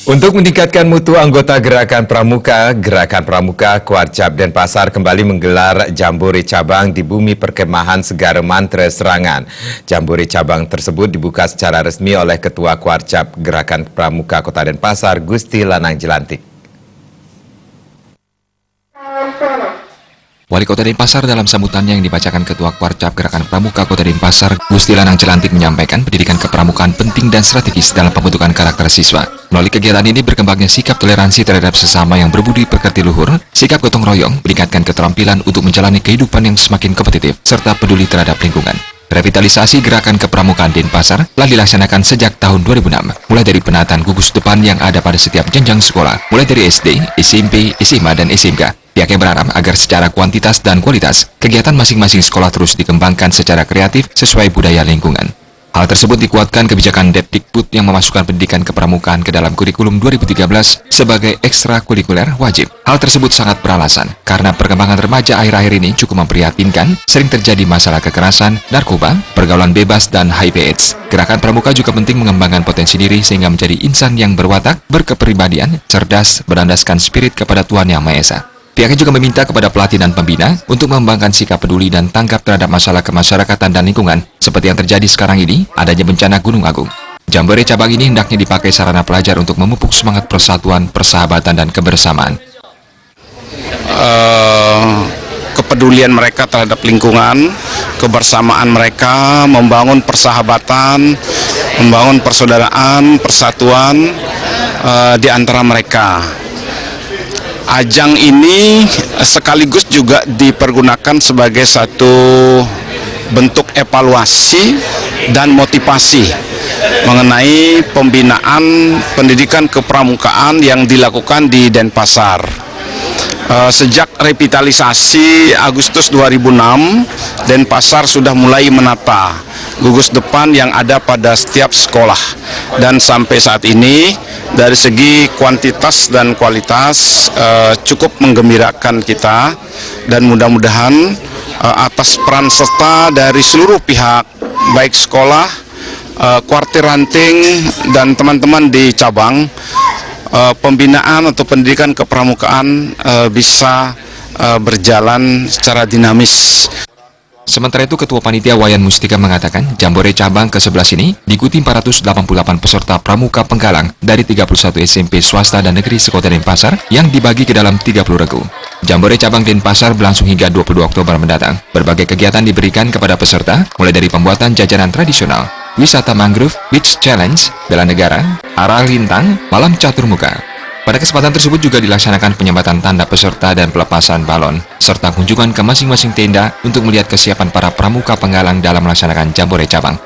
Untuk meningkatkan mutu anggota Gerakan Pramuka Kuarcap Denpasar kembali menggelar Jambore Cabang di Bumi Perkemahan Segara Mantra Serangan. Jambore Cabang tersebut dibuka secara resmi oleh Ketua Kuarcap Gerakan Pramuka Kota Denpasar, Gusti Lanang Jelantik. Wali Kota Denpasar dalam sambutannya yang dibacakan Ketua Kuarcap Gerakan Pramuka Kota Denpasar, Gusti Lanang Jelantik menyampaikan pendidikan kepramukaan penting dan strategis dalam pembentukan karakter siswa. Melalui kegiatan ini berkembangnya sikap toleransi terhadap sesama yang berbudi pekerti luhur, sikap gotong royong, meningkatkan keterampilan untuk menjalani kehidupan yang semakin kompetitif, serta peduli terhadap lingkungan. Revitalisasi Gerakan Kepramukaan Denpasar telah dilaksanakan sejak tahun 2006, mulai dari penataan gugus depan yang ada pada setiap jenjang sekolah, mulai dari SD, SMP, SMA, dan SMK. Pihaknya berharap agar secara kuantitas dan kualitas, kegiatan masing-masing sekolah terus dikembangkan secara kreatif sesuai budaya lingkungan. Hal tersebut dikuatkan kebijakan Depdikbud yang memasukkan pendidikan kepramukaan ke dalam kurikulum 2013 sebagai ekstrakurikuler wajib. Hal tersebut sangat beralasan, karena perkembangan remaja akhir-akhir ini cukup memprihatinkan, sering terjadi masalah kekerasan, narkoba, pergaulan bebas, dan HIV/AIDS. Gerakan Pramuka juga penting mengembangkan potensi diri sehingga menjadi insan yang berwatak, berkepribadian, cerdas, berlandaskan spirit kepada Tuhan Yang Maha Esa. Pihaknya juga meminta kepada pelatih dan pembina untuk mengembangkan sikap peduli dan tanggap terhadap masalah kemasyarakatan dan lingkungan, seperti yang terjadi sekarang ini, adanya bencana Gunung Agung. Jambore cabang ini hendaknya dipakai sarana pelajar untuk memupuk semangat persatuan, persahabatan, dan kebersamaan. Kepedulian mereka terhadap lingkungan, kebersamaan mereka, membangun persahabatan, membangun persaudaraan, persatuan di antara mereka. Ajang ini sekaligus juga dipergunakan sebagai satu bentuk evaluasi dan motivasi mengenai pembinaan pendidikan kepramukaan yang dilakukan di Denpasar. Sejak revitalisasi Agustus 2006, Denpasar sudah mulai menata gugus depan yang ada pada setiap sekolah. Dan sampai saat ini, dari segi kuantitas dan kualitas cukup menggembirakan kita. Dan mudah-mudahan atas peran serta dari seluruh pihak, baik sekolah, kuartir ranting, dan teman-teman di cabang, pembinaan atau pendidikan kepramukaan bisa berjalan secara dinamis. Sementara itu, Ketua Panitia Wayan Mustika mengatakan Jambore Cabang ke-11 ini diikuti 488 peserta pramuka penggalang dari 31 SMP swasta dan negeri sekota Denpasar yang dibagi ke dalam 30 regu. Jambore Cabang Denpasar berlangsung hingga 22 Oktober mendatang. Berbagai kegiatan diberikan kepada peserta, mulai dari pembuatan jajanan tradisional, wisata mangrove, beach challenge, bela negara, arah lintang, malam catur muka. Pada kesempatan tersebut juga dilaksanakan penyambatan tanda peserta dan pelepasan balon, serta kunjungan ke masing-masing tenda untuk melihat kesiapan para pramuka penggalang dalam melaksanakan Jambore Cabang.